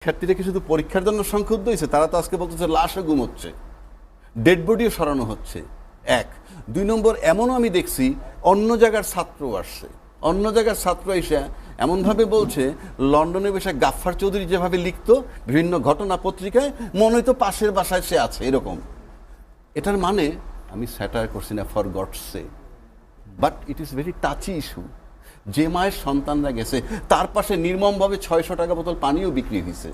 শিক্ষার্থীরা কি শুধু পরীক্ষার জন্য সংক্ষুব্ধ হয়েছে? তারা তো আজকে বলতেছে লাশও ঘুমোচ্ছে, ডেড বডিও সরানো হচ্ছে। এক, দুই নম্বর, এমনও আমি দেখছি অন্য জায়গার ছাত্র আসছে, অন্য জায়গার ছাত্র এসে এমনভাবে বলছে লন্ডনে বসে গাফফার চৌধুরী যেভাবে লিখতো বিভিন্ন ঘটনা পত্রিকায়, মনে হয়তো পাশের বাসায় সে আছে এরকম। এটার মানে আমি স্যাটায়ার করছি না, for gods say, but it is very touchy issue. যে মায়ের সন্তানরা গেছে তার পাশে নির্মমভাবে 600 টাকা বোতল পানিও বিক্রি হয়েছে।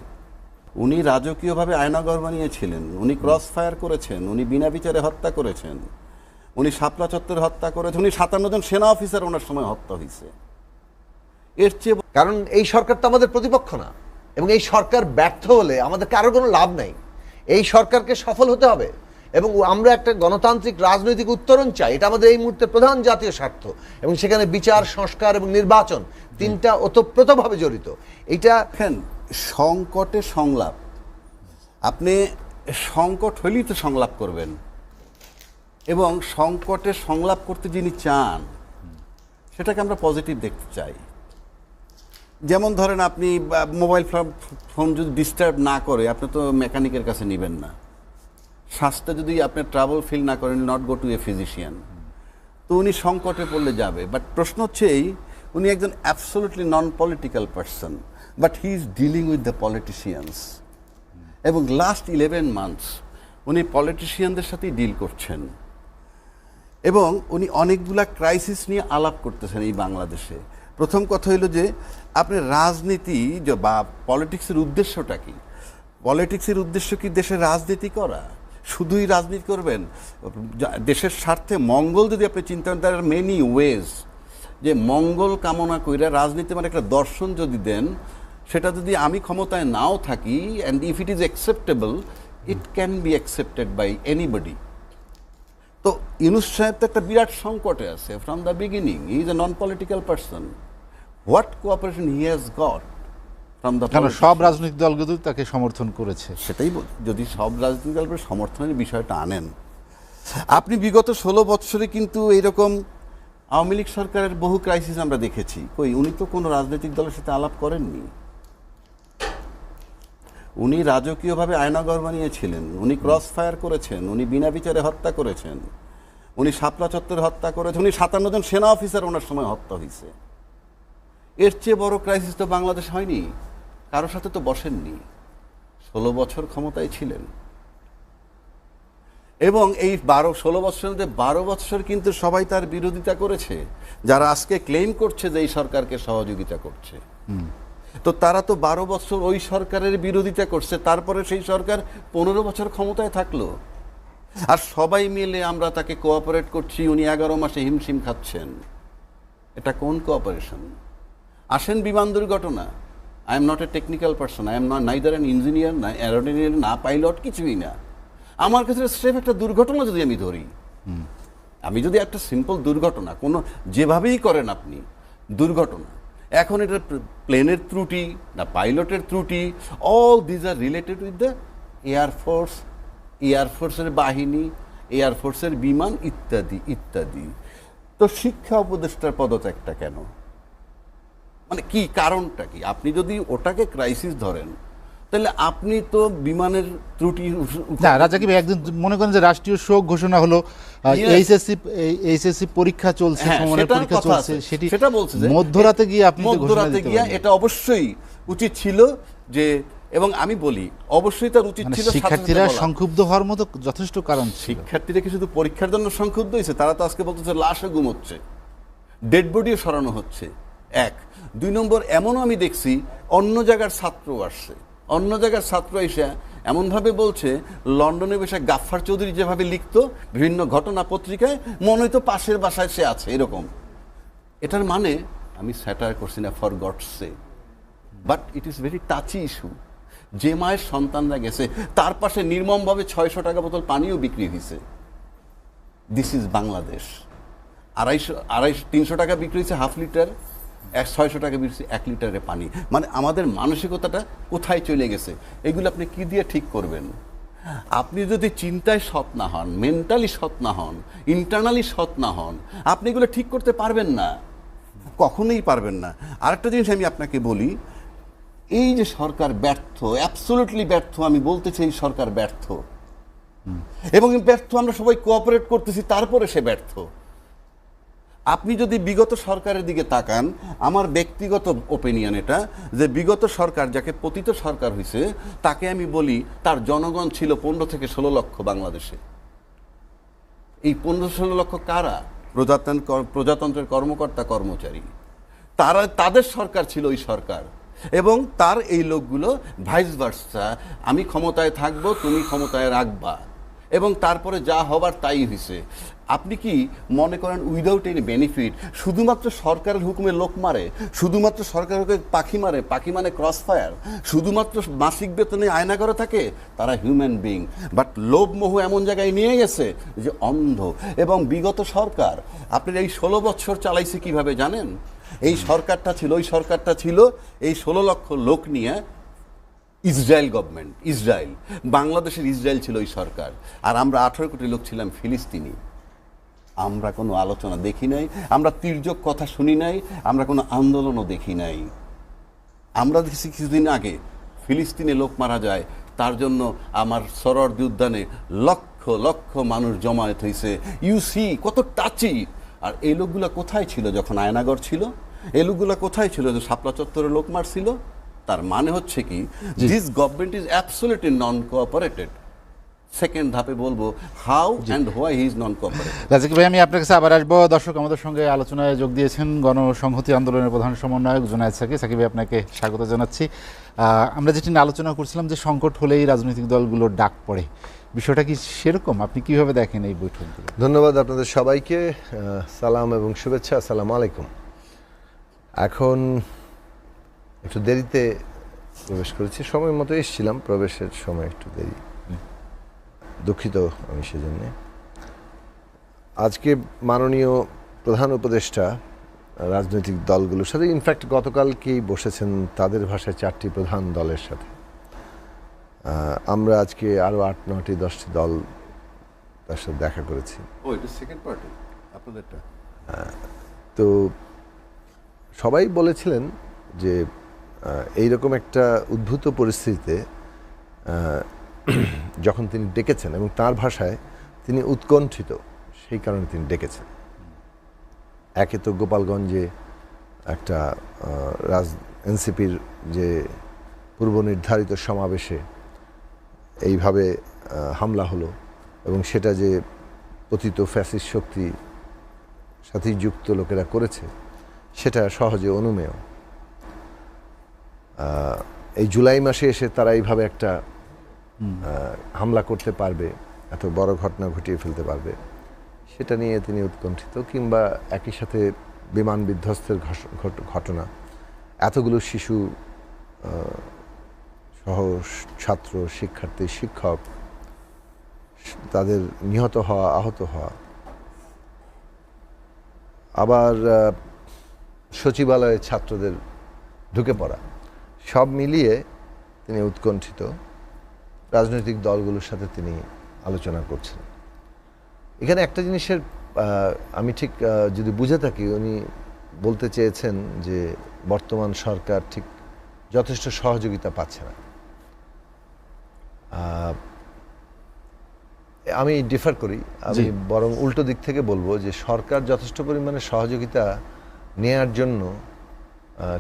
উনি রাজকীয়ভাবে আয়নাঘর বানিয়েছিলেন, উনি ক্রস ফায়ার করেছেন, উনি বিনা বিচারে হত্যা করেছেন, উনি শাপলা চত্বরে হত্যা করেছেন, উনি 57 জন সেনা অফিসার ওনার সময় হত্যা হয়েছে। এর চেয়ে কারণ এই সরকার তো আমাদের প্রতিপক্ষ না, এবং এই সরকার ব্যর্থ হলে আমাদের কারো কোনো লাভ নেই। এই সরকারকে সফল হতে হবে, এবং আমরা একটা গণতান্ত্রিক রাজনৈতিক উত্তরণ চাই। এটা আমাদের এই মুহূর্তে প্রধান জাতীয় স্বার্থ, এবং সেখানে বিচার, সংস্কার এবং নির্বাচন তিনটা ওতপ্রোতভাবে জড়িত। এইটা দেখেন, সংকটে সংলাপ, আপনি সংকট হলেই তো সংলাপ করবেন, এবং সংকটে সংলাপ করতে যিনি চান সেটাকে আমরা পজিটিভ দেখতে চাই। যেমন ধরেন, আপনি মোবাইল ফোন যদি ডিস্টার্ব না করে আপনি তো মেকানিকের কাছে নেবেন না। স্বাস্থ্য যদি আপনি ট্রাবল ফিল না করেন, not go to a physician. তো উনি সংকটে পড়লে যাবে, বাট প্রশ্ন হচ্ছে এই, উনি একজন absolutely non political person, but he is dealing with the politicians. এবং লাস্ট 11 মান্থস উনি পলিটিশিয়ানদের সাথেই ডিল করছেন, এবং উনি অনেকগুলা ক্রাইসিস নিয়ে আলাপ করতেছেন এই বাংলাদেশে। প্রথম কথা হইল যে আপনি রাজনীতি বা পলিটিক্সের উদ্দেশ্যটা কি? পলিটিক্সের উদ্দেশ্য কি দেশের রাজনীতি করা? শুধুই রাজনীতি করবেন? দেশের স্বার্থে মঙ্গল যদি আপনি চিন্তা করেন, তার মেনি ওয়েজ, যে মঙ্গল কামনা কইরা রাজনীতি মানে একটা দর্শন যদি দেন, সেটা যদি আমি ক্ষমতায় নাও থাকি, and if it is acceptable, it can be accepted by anybody. তো ইউনূস সাহেব তো একটা বিরাট সংকটে আছে from the beginning. He is a non political person. What cooperation he has got from the, কারণ সব রাজনৈতিক দলগুলো তাকে সমর্থন করেছে। সেটাই যদি সব রাজনৈতিক দলের সমর্থনের বিষয়টা আনেন, আপনি বিগত 16 বৎসরে কিন্তু এইরকম আওয়ামী লীগ সরকারের বহু ক্রাইসিস আমরা দেখেছি। কই, উনি তো কোনো রাজনৈতিক দলের সাথে আলাপ করেননি। উনি রাজকীয়ভাবে আয়নাঘর বানিয়েছিলেন, উনি ক্রস ফায়ার করেছেন, উনি বিনা বিচারে হত্যা করেছেন, উনি শাপলা চত্বরে হত্যা করেছেন, উনি 57 জন সেনা অফিসার ওনার সময় হত্যা হয়েছে। এর চেয়ে বড় ক্রাইসিস তো বাংলাদেশ হয়নি, কারোর সাথে তো বসেননি। 16 বছর ক্ষমতায় ছিলেন, এবং এই 16 বছরের মধ্যে 12 বছর কিন্তু সবাই তার বিরোধিতা করেছে। যারা আজকে ক্লেম করছে যে এই সরকারকে সহযোগিতা করছে, তো তারা তো 12 বছর ওই সরকারের বিরোধিতা করছে, তারপরে সেই সরকার 15 বছর ক্ষমতায় থাকলো, আর সবাই মিলে আমরা তাকে কোঅপারেট করছি। উনি 11 মাসে হিমশিম খাচ্ছেন। এটা কোন কোঅপারেশন? আসেন বিমান দুর্ঘটনা, I am not a technical person, I am neither an engineer, না অ্যারোডেনিয়ার, না পাইলট, কিছুই না। আমার কাছে স্রেফ একটা দুর্ঘটনা যদি আমি ধরি, আমি যদি একটা সিম্পল দুর্ঘটনা, কোনো যেভাবেই করেন আপনি দুর্ঘটনা, এখন এটা প্লেনের ত্রুটি না পাইলটের ত্রুটি, all these are related with the air force, এয়ারফোর্সের বাহিনী, এয়ারফোর্সের বিমান ইত্যাদি ইত্যাদি। তো শিক্ষা উপদেষ্টার পদত্যাগটা কেন? মানে কি কারণটা কি? আপনি যদি ওটাকে ক্রাইসিস ধরেন, তাহলে আপনি তো বিমানের ত্রুটি না, রাজাকি ভাই, একদিন মনে করেন যে রাষ্ট্রীয় শোক ঘোষণা হলো, এইচএসসি পরীক্ষা চলছে, সমরের পরীক্ষা চলছে, সেটা বলছে যে মধ্যরাতে গিয়ে আপনি তো ঘোষণা দিতে পারেন। এটা অবশ্যই উচিত ছিল যে, এবং আমি বলি অবশ্যই তার উচিত ছিল। শিক্ষার্থীরা সংক্ষুব্ধ হওয়ার মতো যথেষ্ট কারণ ছিল। শিক্ষার্থীরা কি শুধু পরীক্ষার জন্য সংক্ষুব্ধ হয়েছে? তারা তো আজকে বলতেছে লাশও ঘুমোচ্ছে, ডেড বডিও সরানো হচ্ছে। এক, দুই নম্বর, এমনও আমি দেখছি অন্য জায়গার ছাত্র আসছে, অন্য জায়গার ছাত্র এসে এমনভাবে বলছে লন্ডনে বসে গাফফার চৌধুরী যেভাবে লিখতো বিভিন্ন ঘটনা পত্রিকায়, মনে হয়তো পাশের বাসায় সে আছে এরকম। এটার মানে আমি স্যাটায়ার করছি না, for gods say, but it is very touchy issue. যে মায়ের সন্তানরা গেছে তার পাশে নির্মমভাবে 600 টাকা বোতল পানিও বিক্রি হয়েছে। This is Bangladesh. 300 টাকা বিক্রি হয়েছে হাফ লিটার, 600 টাকা বিক্রি 1 লিটারে পানি। মানে আমাদের মানসিকতাটা কোথায় চলে গেছে? এগুলো আপনি কি দিয়ে ঠিক করবেন? আপনি যদি চিন্তায় সৎ না হন, মেন্টালি সৎ না হন, ইন্টারনালি সৎ না হন, আপনি এগুলো ঠিক করতে পারবেন না, কখনোই পারবেন না। আরেকটা জিনিস আমি আপনাকে বলি, এই যে সরকার ব্যর্থ, অ্যাবসলিউটলি ব্যর্থ, আমি বলতে চাই সরকার ব্যর্থ, এবং ব্যর্থ আমরা সবাই কোঅপারেট করতেছি, তারপরে সে ব্যর্থ। আপনি যদি বিগত সরকারের দিকে তাকান, আমার ব্যক্তিগত ওপিনিয়ন এটা, যে বিগত সরকার যাকে পতিত সরকার হয়েছে তাকে আমি বলি তার জনগণ ছিল 15 থেকে 16 লক্ষ বাংলাদেশে। এই 15-16 লক্ষ কারা? প্রজাতন্ত্রের কর্মকর্তা কর্মচারী, তাদের সরকার ছিল ওই সরকার, এবং তার এই লোকগুলো ভাইস ভার্সা, আমি ক্ষমতায় থাকবো তুমি ক্ষমতায় রাখবা, এবং তারপরে যা হবার তাই হয়েছে। আপনি কি মনে করেন উইদাউট এনি বেনিফিট শুধুমাত্র সরকারের হুকুমে লোক মারে, শুধুমাত্র সরকারের হুকুমে পাখি মারে, পাখি মানে ক্রস ফায়ার, শুধুমাত্র মাসিক বেতনে আয়না করে থাকে? তারা হিউম্যান বিং, বাট লোভ মোহ এমন জায়গায় নিয়ে গেছে যে অন্ধ। এবং বিগত সরকার আপনার এই 16 বছর চালাইছে কিভাবে জানেন? এই সরকারটা ছিল, ওই সরকারটা ছিল এই 16 লক্ষ লোক নিয়ে ইসরায়েল গভর্নমেন্ট, ইসরায়েল, বাংলাদেশের ইসরায়েল ছিল ওই সরকার, আর আমরা 18 কোটি লোক ছিলাম ফিলিস্তিনি। আমরা কোনো আলোচনা দেখি নাই, আমরা তির্যক কথা শুনি নাই, আমরা কোনো আন্দোলনও দেখি নাই। আমরা দেখছি কিছুদিন আগে ফিলিস্তিনে লোক মারা যায়, তার জন্য আমার সরোয়ার্দী উদ্যানে লক্ষ লক্ষ মানুষ জমায়েত হয়েছে। ইউসি কত টাচি। আর এই লোকগুলো কোথায় ছিল যখন আয়নাগর ছিল? এই লোকগুলো কোথায় ছিল যে শাপলা চত্বরে লোক মারছিল? তার মানে হচ্ছে কি, this government is absolutely non cooperated. Second ধাপে বলবো how and why he is non cooperated. Razzak ভাই, আমি আপনার কাছে আবার আসবো। দর্শক, আমাদের সঙ্গে আলোচনায় যোগ দিয়েছেন গণসংহতি আন্দোলনের প্রধান সমন্বয়ক জুনায়েদ সাকি। সাকিব ভাই, আপনাকে স্বাগত জানাচ্ছি। আমরা যেটি নিয়ে আলোচনা করছিলাম যে সংকট হলেই রাজনৈতিক দলগুলোর ডাক পড়ে, বিষয়টা কি সেরকম? আপনি কিভাবে দেখেন এই বৈঠকগুলো? ধন্যবাদ আপনাদের সবাইকে, সালাম এবং শুভেচ্ছা। আসসালামু আলাইকুম। এখন একটু দেরিতে প্রবেশ করেছি, সময় মতো এসেছিলাম, প্রবেশের সময় একটু দেরি, দুঃখিত আমি সেজন্য। আজকে মাননীয় প্রধান উপদেষ্টা রাজনৈতিক দলগুলোর সাথে, ইনফ্যাক্ট গতকালকেই বসেছেন তাদের ভাষায় 4টি প্রধান দলের সাথে। আমরা আজকে আরও 8-9টি 10টি দল তার সাথে দেখা করেছি। ও, এটা সেকেন্ড পার্টি আপনাদেরটা? তো সবাই বলেছিলেন যে এইরকম একটা উদ্ভূত পরিস্থিতিতে যখন তিনি ডেকেছেন, এবং তার ভাষায় তিনি উৎকণ্ঠিত, সেই কারণে তিনি ডেকেছেন। একে তো গোপালগঞ্জে একটা এনসিপির যে পূর্ব নির্ধারিত সমাবেশে এইভাবে হামলা হলো, এবং সেটা যে পতিত ফ্যাসিস্ট শক্তি সাথে যুক্ত লোকেরা করেছে, সেটা সহজে অনুমেয়। এই জুলাই মাসে এসে তারা এইভাবে একটা হামলা করতে পারবে, এত বড় ঘটনা ঘটিয়ে ফেলতে পারবে, সেটা নিয়ে তিনি উৎকণ্ঠিত। কিংবা একই সাথে বিমান বিধ্বস্তের ঘটনা, এতগুলো শিশু সহ ছাত্র, শিক্ষার্থী, শিক্ষক, তাদের নিহত হওয়া, আহত হওয়া, আবার সচিবালয়ে ছাত্রদের ঢুকে পড়া, সব মিলিয়ে তিনি উৎকণ্ঠিত। রাজনৈতিক দলগুলোর সাথে তিনি আলোচনা করছেন। এখানে একটা জিনিসের আমি ঠিক যদি বুঝে থাকি, উনি বলতে চেয়েছেন যে বর্তমান সরকার ঠিক যথেষ্ট সহযোগিতা পাচ্ছে না। আমি ডিফার করি, আমি বরং উল্টো দিক থেকে বলবো যে সরকার যথেষ্ট পরিমাণে সহযোগিতা নেয়ার জন্য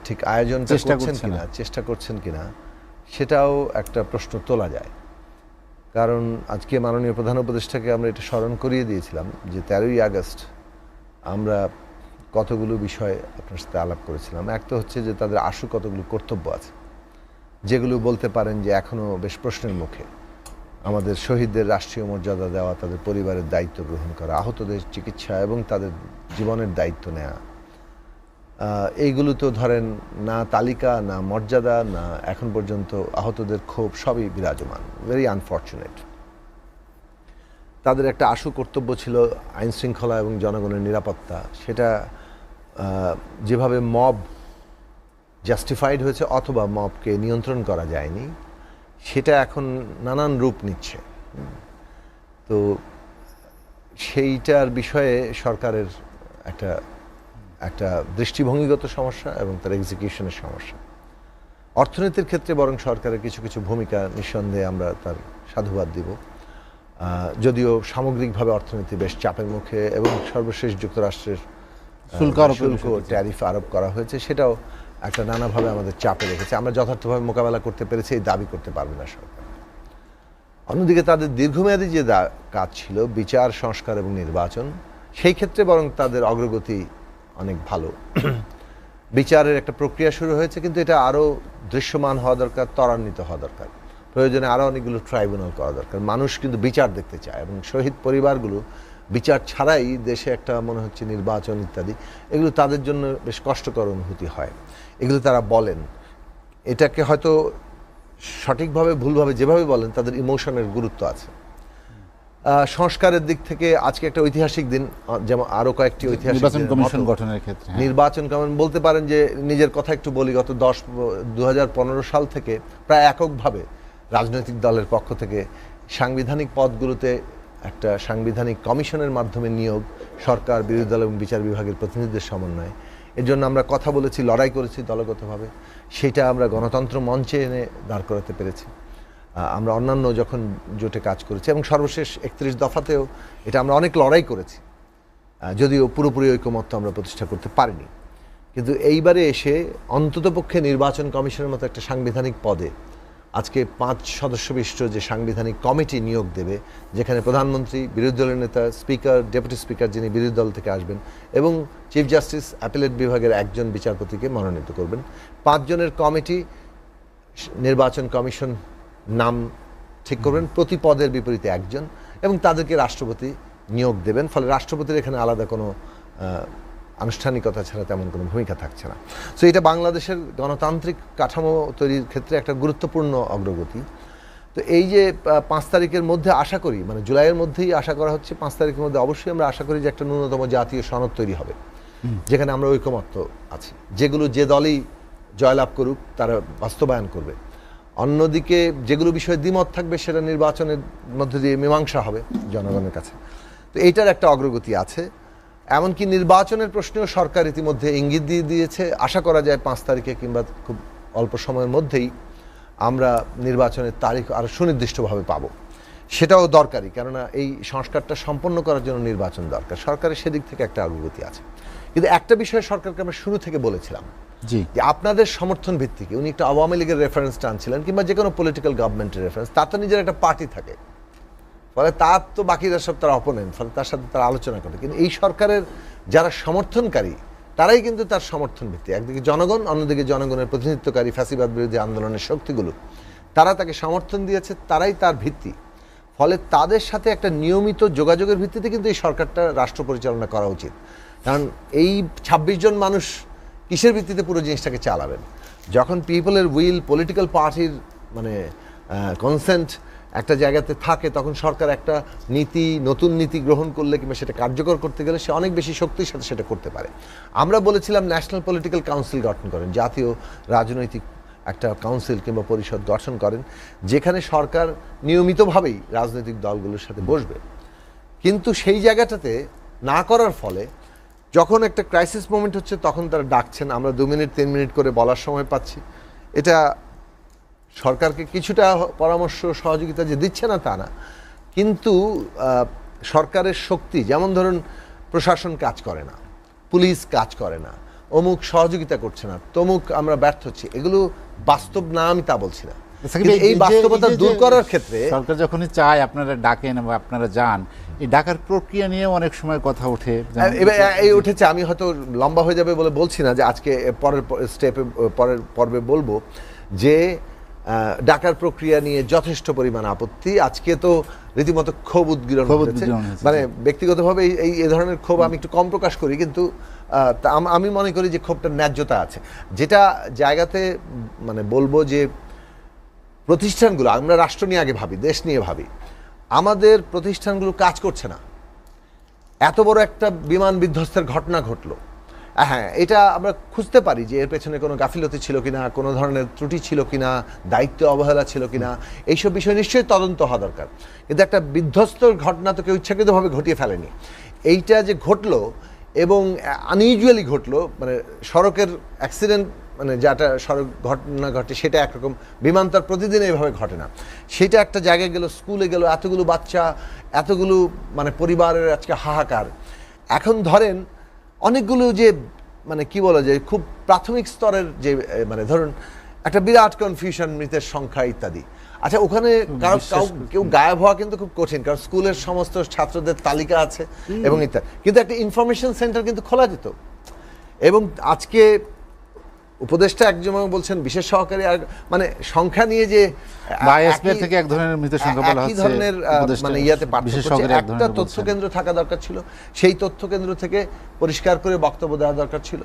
ঠিক আয়োজনটা করছেন কিনা, চেষ্টা করছেন কিনা, সেটাও একটা প্রশ্ন তোলা যায়। কারণ আজকে মাননীয় প্রধান উপদেষ্টাকে আমরা এটা স্মরণ করিয়ে দিয়েছিলাম যে 13ই আগস্ট আমরা কতগুলো বিষয় আপনার সাথে আলাপ করেছিলাম। এক তো হচ্ছে যে তাদের আশু কতগুলো কর্তব্য আছে, যেগুলো বলতে পারেন যে এখনও বেশ প্রশ্নের মুখে। আমাদের শহীদদের রাষ্ট্রীয় মর্যাদা দেওয়া, তাদের পরিবারের দায়িত্ব গ্রহণ করা, আহতদের চিকিৎসা এবং তাদের জীবনের দায়িত্ব নেওয়া, এইগুলো তো ধরেন না তালিকা, না মর্যাদা, না এখন পর্যন্ত আহতদের ক্ষোভ, সবই বিরাজমান। Very unfortunate. তাদের একটা আশু কর্তব্য ছিল আইন শৃঙ্খলা এবং জনগণের নিরাপত্তা, সেটা যেভাবে মব জাস্টিফাইড হয়েছে অথবা মবকে নিয়ন্ত্রণ করা যায়নি, সেটা এখন নানান রূপ নিচ্ছে। তো সেইটার বিষয়ে সরকারের একটা দৃষ্টিভঙ্গিগত সমস্যা এবং তার এক্সিকিউশনের সমস্যা। অর্থনীতির ক্ষেত্রে বরং সরকারের কিছু কিছু ভূমিকা নিঃসন্দেহে আমরা তার সাধুবাদ দিব। যদিও সামগ্রিকভাবে অর্থনীতি বেশ চাপের মুখে এবং সর্বশেষ যুক্তরাষ্ট্রের শুল্ক ট্যারিফ আরোপ করা হয়েছে, সেটাও একটা নানাভাবে আমাদের চাপে রেখেছে। আমরা যথার্থভাবে মোকাবেলা করতে পেরেছি এই দাবি করতে পারবে না সরকার। অন্যদিকে তাদের দীর্ঘমেয়াদী যে কাজ ছিল বিচার সংস্কার এবং নির্বাচন, সেই ক্ষেত্রে বরং তাদের অগ্রগতি অনেক ভালো। বিচারের একটা প্রক্রিয়া শুরু হয়েছে, কিন্তু এটা আরও দৃশ্যমান হওয়া দরকার, ত্বরান্বিত হওয়া দরকার। প্রয়োজনে আরও অনেকগুলো ট্রাইব্যুনাল করা দরকার। মানুষ কিন্তু বিচার দেখতে চায় এবং শহীদ পরিবারগুলো বিচার ছাড়াই দেশে একটা মনে হচ্ছে নির্বাচন ইত্যাদি, এগুলো তাদের জন্য বেশ কষ্টকর অনুভূতি হয়। এগুলো তারা বলেন, এটাকে হয়তো সঠিকভাবে ভুলভাবে যেভাবে বলেন, তাদের ইমোশনের গুরুত্ব আছে। সংস্কারের দিক থেকে আজকে একটা ঐতিহাসিক দিন, যেমন আরো কয়েকটি ঐতিহাসিক নির্বাচন কমিশন গঠনের ক্ষেত্রে নির্বাচন কমিশন বলতে পারেন যে, নিজের কথা একটু বলি, গত 2015 সাল থেকে প্রায় এককভাবে রাজনৈতিক দলের পক্ষ থেকে সাংবিধানিক পদগুলোতে একটা সাংবিধানিক কমিশনের মাধ্যমে নিয়োগ, সরকার, বিরোধী দল এবং বিচার বিভাগের প্রতিনিধিদের সমন্বয়ে, এর জন্য আমরা কথা বলেছি, লড়াই করেছি দলগতভাবে। সেটা আমরা গণতন্ত্র মঞ্চে এনে দাঁড় করাতে পেরেছি। আমরা অন্যান্য যখন জোটে কাজ করেছি এবং সর্বশেষ 31 দফাতেও এটা আমরা অনেক লড়াই করেছি, যদিও পুরোপুরি ঐকমত্য আমরা প্রতিষ্ঠা করতে পারিনি। কিন্তু এইবারে এসে অন্ততপক্ষে নির্বাচন কমিশনের মতো একটা সাংবিধানিক পদে আজকে 5 সদস্য বিশিষ্ট যে সাংবিধানিক কমিটি নিয়োগ দেবে, যেখানে প্রধানমন্ত্রী, বিরোধী দলের নেতা, স্পিকার, ডেপুটি স্পিকার যিনি বিরোধী দল থেকে আসবেন, এবং চিফ জাস্টিস অ্যাপিলেট বিভাগের একজন বিচারপতিকে মনোনীত করবেন। 5 জনের কমিটি নির্বাচন কমিশন নাম ঠিক করবেন, প্রতি পদের বিপরীতে একজন, এবং তাদেরকে রাষ্ট্রপতি নিয়োগ দেবেন। ফলে রাষ্ট্রপতির এখানে আলাদা কোনো আনুষ্ঠানিকতা ছাড়া তেমন কোনো ভূমিকা থাকছে না। সো এটা বাংলাদেশের গণতান্ত্রিক কাঠামো তৈরির ক্ষেত্রে একটা গুরুত্বপূর্ণ অগ্রগতি। তো এই যে 5 তারিখের মধ্যে আশা করি, মানে জুলাইয়ের মধ্যেই আশা করা হচ্ছে, 5 তারিখের মধ্যে অবশ্যই আমরা আশা করি যে একটা ন্যূনতম জাতীয় সনদ তৈরি হবে, যেখানে আমরা ঐকমত্য আছি, যেগুলো যে দলই জয়লাভ করুক তারা বাস্তবায়ন করবে। অন্যদিকে যেগুলো বিষয়ে দ্বিমত থাকবে সেটা নির্বাচনের মধ্যে দিয়ে মীমাংসা হবে জনগণের কাছে। তো এইটার একটা অগ্রগতি আছে। এমনকি নির্বাচনের প্রশ্নেও সরকার ইতিমধ্যে ইঙ্গিত দিয়ে দিয়েছে। আশা করা যায় 5 তারিখে কিংবা খুব অল্প সময়ের মধ্যেই আমরা নির্বাচনের তারিখ আরও সুনির্দিষ্টভাবে পাব। সেটাও দরকারি, কেননা এই সংস্কারটা সম্পন্ন করার জন্য নির্বাচন দরকার। সরকারের সেদিক থেকে একটা অগ্রগতি আছে। কিন্তু একটা বিষয়ে সরকারকে আমরা শুরু থেকে বলেছিলাম যে আপনাদের সমর্থন ভিত্তিকে, উনি একটা আওয়ামী লীগের রেফারেন্স টানছিলেন কিংবা যে কোনো পলিটিক্যাল গভর্নমেন্টের রেফারেন্স, তার তো নিজের একটা পার্টি থাকে, ফলে তার তো বাকিরা সব তার অপোনেন্ট, ফলে তার সাথে তারা আলোচনা করে। কিন্তু এই সরকারের যারা সমর্থনকারী তারাই কিন্তু তার সমর্থন ভিত্তি, একদিকে জনগণ, অন্যদিকে জনগণের প্রতিনিধিত্বকারী ফ্যাসিবাদ বিরোধী আন্দোলনের শক্তিগুলো, তারা তাকে সমর্থন দিয়েছে, তারাই তার ভিত্তি। ফলে তাদের সাথে একটা নিয়মিত যোগাযোগের ভিত্তিতে কিন্তু এই সরকারটা রাষ্ট্র পরিচালনা করা উচিত। কারণ এই 26 জন মানুষ কিসের ভিত্তিতে পুরো জিনিসটাকে চালাবেন? যখন পিপলের উইল, পলিটিক্যাল পার্টির মানে কনসেন্ট একটা জায়গাতে থাকে, তখন সরকার একটা নীতি, নতুন নীতি গ্রহণ করলে কিংবা সেটা কার্যকর করতে গেলে সে অনেক বেশি শক্তির সাথে সেটা করতে পারে। আমরা বলেছিলাম ন্যাশনাল পলিটিক্যাল কাউন্সিল গঠন করেন, জাতীয় রাজনৈতিক একটা কাউন্সিল কিংবা পরিষদ গঠন করেন, যেখানে সরকার নিয়মিতভাবেই রাজনৈতিক দলগুলোর সাথে বসবে। কিন্তু সেই জায়গাটাতে না করার ফলে যখন একটা ক্রাইসিস মোমেন্ট হচ্ছে তখন তারা ডাকছেন, আমরা 2 মিনিট 3 মিনিট করে বলার সময় পাচ্ছি। এটা সরকারকে কিছুটা পরামর্শ সহযোগিতা যে দিচ্ছে না তা না, কিন্তু সরকারের শক্তি, যেমন ধরুন প্রশাসন কাজ করে না, পুলিশ কাজ করে না, অমুক সহযোগিতা করছে না, তমুক আমরা ব্যর্থ হচ্ছি, এগুলো বাস্তব না, আমি তা বলছি না। এই বাস্তবতা দূর করার ক্ষেত্রে সরকার যখনই চায় আপনারা ডাকেন বা আপনারা যান, এই ডাকার প্রক্রিয়া নিয়ে অনেক সময় কথা ওঠে। এই উঠেছে, আমি হয়তো লম্বা হয়ে যাবে বলে বলছি না, যে আজকে পরের স্টেপে পরের পর্বে বলবো যে ডাকার প্রক্রিয়া নিয়ে যথেষ্ট পরিমাণ আপত্তি। আজকে তো রীতিমতো ক্ষোভ উদ্গীরণ হয়েছে, মানে ব্যক্তিগতভাবে এই ধরনের ক্ষোভ আমি একটু কম প্রকাশ করি, কিন্তু আমি মনে করি যে ক্ষোভটার ন্যায্যতা আছে। যেটা জায়গাতে মানে বলবো যে প্রতিষ্ঠানগুলো, আমরা রাষ্ট্র নিয়ে আগে ভাবি, দেশ নিয়ে ভাবি, আমাদের প্রতিষ্ঠানগুলো কাজ করছে না। এত বড় একটা বিমান বিধ্বস্তের ঘটনা ঘটলো, হ্যাঁ, এটা আমরা খুঁজতে পারি যে এর পেছনে কোনো গাফিলতি ছিল কিনা, কোনো ধরনের ত্রুটি ছিল কিনা, দায়িত্ব অবহেলা ছিল কিনা, এইসব বিষয় নিশ্চয়ই তদন্ত হওয়া দরকার। কিন্তু একটা বিধ্বস্ত ঘটনা তো কেউ ইচ্ছাকৃতভাবে ঘটিয়ে ফেলেনি। এইটা যে ঘটলো এবং আনইউজুয়ালি ঘটলো, মানে সড়কের অ্যাক্সিডেন্ট মানে যেটা সড়ক ঘটনা ঘটে সেটা একরকম, বিমানটার প্রতিদিন এইভাবে ঘটে না। সেটা একটা জায়গায় গেল, স্কুলে গেল, এতগুলো বাচ্চা, এতগুলো মানে পরিবারের আজকে হাহাকার। এখন ধরেন অনেকগুলো যে মানে কি বলা যায় খুব প্রাথমিক স্তরের যে মানে ধরুন একটা বিরাট কনফিউশন, মৃতের সংখ্যা ইত্যাদি। আচ্ছা, ওখানে কেউ গায়েব হওয়া কিন্তু খুব কঠিন, কারণ স্কুলের সমস্ত ছাত্রদের তালিকা আছে এবং ইত্যাদি, কিন্তু একটা ইনফরমেশন সেন্টার কিন্তু খোলা যেত। এবং আজকে উপদেষ্টা একজন বলছেন বিশেষ সহকারী, আর মানে সংখ্যা নিয়ে যে আইএসপি থেকে এক ধরনের মৃতের সংখ্যা বলা হচ্ছে, একই ধরনের মানে ইয়াতে পার্থক্য হচ্ছে, একটা তথ্য কেন্দ্র থাকা দরকার ছিল, সেই তথ্য কেন্দ্র থেকে পরিষ্কার করে বক্তব্য দেওয়া দরকার ছিল,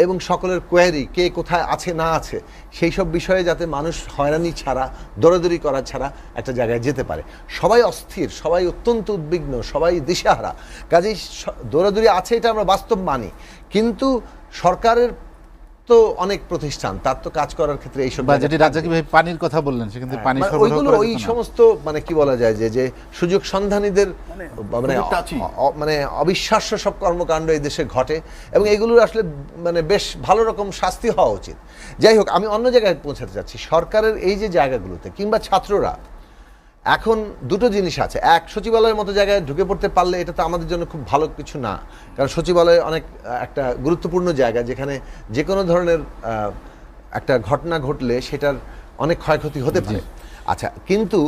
এবং সকলের কোয়ারি কে কোথায় আছে না আছে সেই সব বিষয়ে যাতে মানুষ হয়রানি ছাড়া, দৌড়াদৌড়ি করা ছাড়া একটা জায়গায় যেতে পারে। সবাই অস্থির, সবাই অত্যন্ত উদ্বিগ্ন, সবাই দিশেহারা, কাজেই দৌড়াদৌড়ি আছে এটা আমরা বাস্তব মানি, কিন্তু সরকারের তো অনেক প্রতিষ্ঠান, তার তো কাজ করার ক্ষেত্রে এইসব যেটি রাজ্জাকি ভাই পানির কথা বললেন, সেক্ষেত্রে পানি ওইগুলো ওই সমস্ত মানে কি বলা যায় যে সুযোগ সন্ধানীদের মানে অবিশ্বাস্য সব কর্মকাণ্ড এই দেশে ঘটে, এবং এগুলোর আসলে মানে বেশ ভালো রকম শাস্তি হওয়া উচিত। যাই হোক, আমি অন্য জায়গায় পৌঁছাতে চাচ্ছি। সরকারের এই যে জায়গাগুলোতে কিংবা ছাত্ররা, এখন দুটো জিনিস আছে। এক, সচিবালয়ের মতো জায়গায় ঢুকে পড়তে পারলে এটা তো আমাদের জন্য খুব ভালো কিছু না, কারণ সচিবালয় অনেক একটা গুরুত্বপূর্ণ জায়গা যেখানে যে কোনো ধরনের একটা ঘটনা ঘটলে সেটার অনেক ক্ষয়ক্ষতি হতে পারে। আচ্ছা, কিন্তু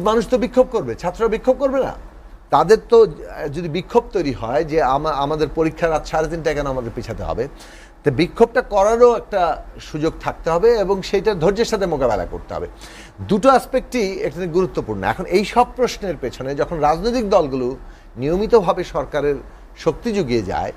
মানুষ তো বিক্ষোভ করবে, ছাত্ররা বিক্ষোভ করবে না? তাদের তো যদি বিক্ষোভ তৈরি হয় যে আমাদের পরীক্ষা রাত 3:30 কেন আমাদের পিছাতে হবে, তো বিক্ষোভটা করারও একটা সুযোগ থাকতে হবে এবং সেইটা ধৈর্যের সাথে মোকাবেলা করতে হবে। দুটো অ্যাসপেক্টই এখানে গুরুত্বপূর্ণ। এখন এই সব প্রশ্নের পেছনে যখন রাজনৈতিক দলগুলো নিয়মিতভাবে সরকারের শক্তি জুগিয়ে যায়,